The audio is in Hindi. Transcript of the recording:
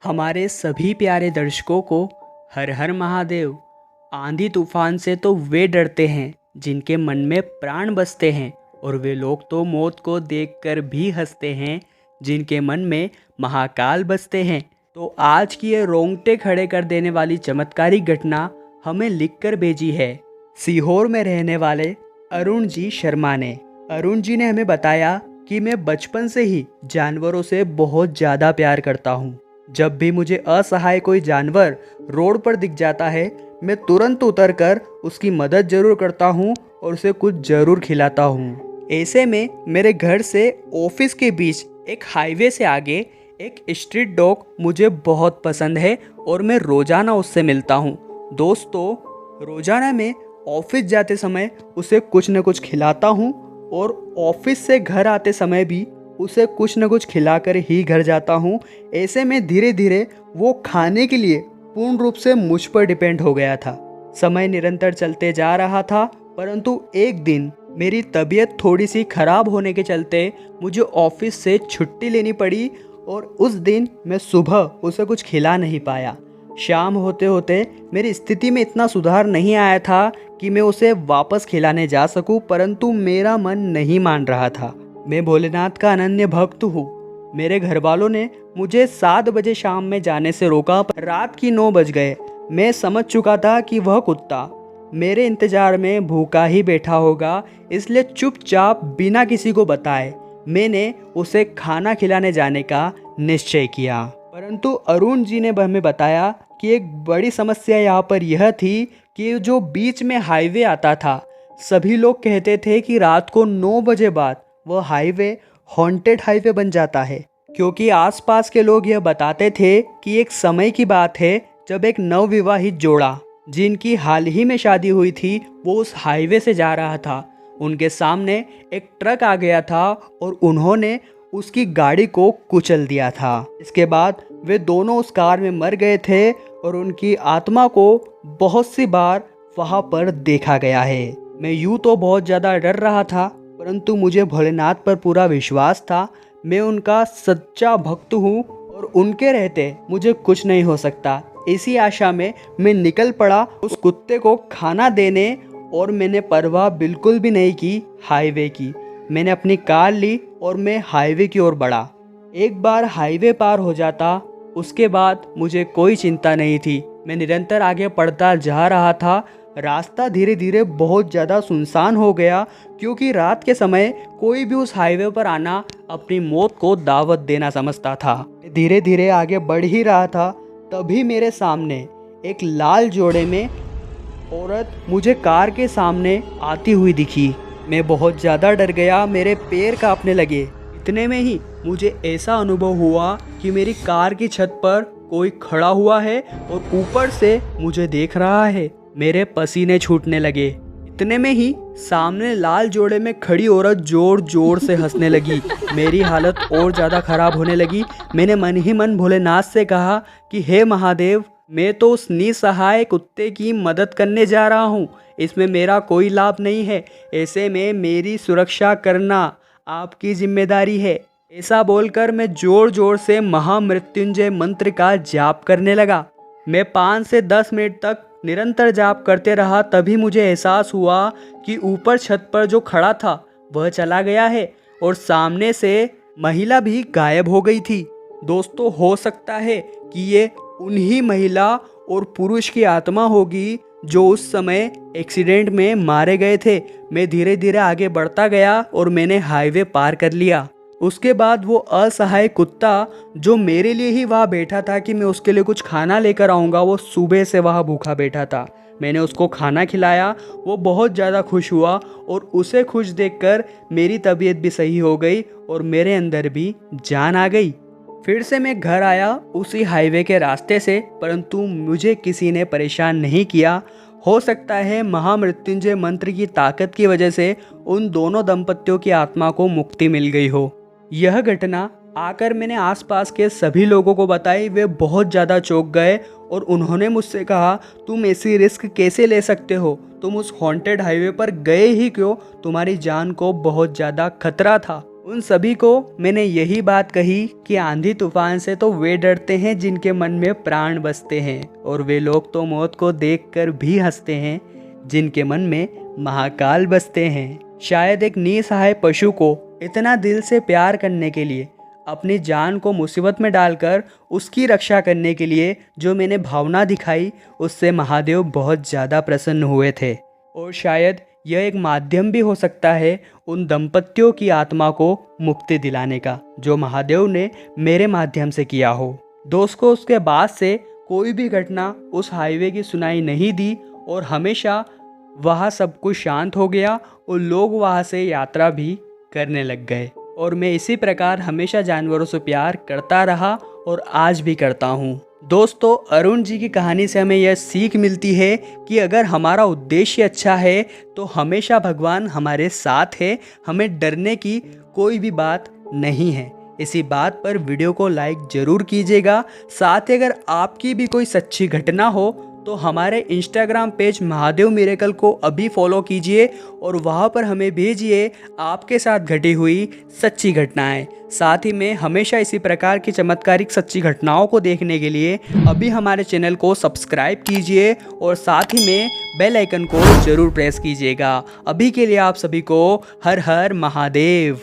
हमारे सभी प्यारे दर्शकों को हर हर महादेव। आंधी तूफान से तो वे डरते हैं जिनके मन में प्राण बसते हैं, और वे लोग तो मौत को देखकर भी हंसते हैं जिनके मन में महाकाल बसते हैं। तो आज की ये रोंगटे खड़े कर देने वाली चमत्कारी घटना हमें लिखकर भेजी है सीहोर में रहने वाले अरुण जी शर्मा ने। अरुण जी ने हमें बताया कि मैं बचपन से ही जानवरों से बहुत ज़्यादा प्यार करता हूँ। जब भी मुझे असहाय कोई जानवर रोड पर दिख जाता है, मैं तुरंत उतरकर उसकी मदद जरूर करता हूँ और उसे कुछ जरूर खिलाता हूँ। ऐसे में मेरे घर से ऑफिस के बीच एक हाईवे से आगे एक स्ट्रीट डॉग मुझे बहुत पसंद है और मैं रोज़ाना उससे मिलता हूँ। दोस्तों, रोज़ाना मैं ऑफिस जाते समय उसे कुछ न कुछ खिलाता हूँ और ऑफिस से घर आते समय भी उसे कुछ न कुछ खिलाकर ही घर जाता हूँ। ऐसे में धीरे धीरे वो खाने के लिए पूर्ण रूप से मुझ पर डिपेंड हो गया था। समय निरंतर चलते जा रहा था, परंतु एक दिन मेरी तबीयत थोड़ी सी खराब होने के चलते मुझे ऑफिस से छुट्टी लेनी पड़ी और उस दिन मैं सुबह उसे कुछ खिला नहीं पाया। शाम होते होते मेरी स्थिति में इतना सुधार नहीं आया था कि मैं उसे वापस खिलाने जा सकूं, परंतु मेरा मन नहीं मान रहा था। मैं भोलेनाथ का अनन्य भक्त हूँ। मेरे घर वालों ने मुझे 7 बजे शाम में जाने से रोका, पर रात की 9 बज गए। मैं समझ चुका था कि वह कुत्ता मेरे इंतजार में भूखा ही बैठा होगा, इसलिए चुपचाप बिना किसी को बताए मैंने उसे खाना खिलाने जाने का निश्चय किया। परंतु अरुण जी ने हमें बताया कि एक बड़ी समस्या यहाँ पर यह थी कि जो बीच में हाईवे आता था, सभी लोग कहते थे कि रात को 9 बजे बाद वह हाईवे हॉन्टेड हाईवे बन जाता है, क्योंकि आसपास के लोग यह बताते थे कि एक समय की बात है जब एक नवविवाहित जोड़ा जिनकी हाल ही में शादी हुई थी वो उस हाईवे से जा रहा था। उनके सामने एक ट्रक आ गया था और उन्होंने उसकी गाड़ी को कुचल दिया था। इसके बाद वे दोनों उस कार में मर गए थे और उनकी आत्मा को बहुत सी बार वहाँ पर देखा गया है। मैं यूँ तो बहुत ज़्यादा डर रहा था, परंतु मुझे भोलेनाथ पर पूरा विश्वास था। मैं उनका सच्चा भक्त हूँ और उनके रहते मुझे कुछ नहीं हो सकता। इसी आशा में मैं निकल पड़ा उस कुत्ते को खाना देने, और मैंने परवाह बिल्कुल भी नहीं की हाईवे की। मैंने अपनी कार ली और मैं हाईवे की ओर बढ़ा। एक बार हाईवे पार हो जाता, उसके बाद मुझे कोई चिंता नहीं थी। मैं निरंतर आगे बढ़ता जा रहा था। रास्ता धीरे धीरे बहुत ज़्यादा सुनसान हो गया, क्योंकि रात के समय कोई भी उस हाईवे पर आना अपनी मौत को दावत देना समझता था। धीरे धीरे आगे बढ़ ही रहा था, तभी मेरे सामने एक लाल जोड़े में औरत मुझे कार के सामने आती हुई दिखी। मैं बहुत ज़्यादा डर गया, मेरे पैर कांपने लगे। इतने में ही मुझे ऐसा अनुभव हुआ कि मेरी कार की छत पर कोई खड़ा हुआ है और ऊपर से मुझे देख रहा है। मेरे पसीने छूटने लगे। इतने में ही सामने लाल जोड़े में खड़ी औरत जोर जोर से हंसने लगी। मेरी हालत और ज़्यादा खराब होने लगी। मैंने मन ही मन भोलेनाथ से कहा कि हे महादेव, मैं तो उस निसहाय कुत्ते की मदद करने जा रहा हूँ, इसमें मेरा कोई लाभ नहीं है। ऐसे में मेरी सुरक्षा करना आपकी जिम्मेदारी है। ऐसा बोलकर मैं जोर जोर से महामृत्युंजय मंत्र का जाप करने लगा। मैं 5 से 10 मिनट तक निरंतर जाप करते रहा। तभी मुझे एहसास हुआ कि ऊपर छत पर जो खड़ा था वह चला गया है और सामने से महिला भी गायब हो गई थी। दोस्तों, हो सकता है कि ये उन्हीं महिला और पुरुष की आत्मा होगी जो उस समय एक्सीडेंट में मारे गए थे। मैं धीरे धीरे आगे बढ़ता गया और मैंने हाईवे पार कर लिया। उसके बाद वो असहाय कुत्ता जो मेरे लिए ही वहाँ बैठा था कि मैं उसके लिए कुछ खाना लेकर आऊँगा, वो सुबह से वहाँ भूखा बैठा था। मैंने उसको खाना खिलाया, वो बहुत ज़्यादा खुश हुआ और उसे खुश देखकर मेरी तबीयत भी सही हो गई और मेरे अंदर भी जान आ गई। फिर से मैं घर आया उसी हाईवे के रास्ते से, परंतु मुझे किसी ने परेशान नहीं किया। हो सकता है महामृत्युंजय मंत्र की ताकत की वजह से उन दोनों दंपतियों की आत्मा को मुक्ति मिल गई हो। यह घटना आकर मैंने आसपास के सभी लोगों को बताई। वे बहुत ज़्यादा चौंक गए और उन्होंने मुझसे कहा, तुम ऐसी रिस्क कैसे ले सकते हो? तुम उस हॉन्टेड हाईवे पर गए ही क्यों? तुम्हारी जान को बहुत ज़्यादा खतरा था। उन सभी को मैंने यही बात कही कि आंधी तूफान से तो वे डरते हैं जिनके मन में प्राण बसते हैं, और वे लोग तो मौत को देखकर भी हंसते हैं जिनके मन में महाकाल बसते हैं। शायद एक निसहाय पशु को इतना दिल से प्यार करने के लिए, अपनी जान को मुसीबत में डालकर उसकी रक्षा करने के लिए जो मैंने भावना दिखाई, उससे महादेव बहुत ज़्यादा प्रसन्न हुए थे। और शायद यह एक माध्यम भी हो सकता है उन दंपतियों की आत्मा को मुक्ति दिलाने का, जो महादेव ने मेरे माध्यम से किया हो। दोस्त को उसके बाद से कोई भी घटना उस हाईवे की सुनाई नहीं दी, और हमेशा वहाँ सब कुछ शांत हो गया और लोग वहाँ से यात्रा भी करने लग गए। और मैं इसी प्रकार हमेशा जानवरों से प्यार करता रहा और आज भी करता हूँ। दोस्तों, अरुण जी की कहानी से हमें यह सीख मिलती है कि अगर हमारा उद्देश्य अच्छा है तो हमेशा भगवान हमारे साथ है, हमें डरने की कोई भी बात नहीं है। इसी बात पर वीडियो को लाइक ज़रूर कीजिएगा। साथ ही अगर आपकी भी कोई सच्ची घटना हो तो हमारे इंस्टाग्राम पेज महादेव मिरेकल को अभी फॉलो कीजिए और वहाँ पर हमें भेजिए आपके साथ घटी हुई सच्ची घटनाएं। साथ ही में हमेशा इसी प्रकार की चमत्कारिक सच्ची घटनाओं को देखने के लिए अभी हमारे चैनल को सब्सक्राइब कीजिए और साथ ही में बेल आइकन को ज़रूर प्रेस कीजिएगा। अभी के लिए आप सभी को हर हर महादेव।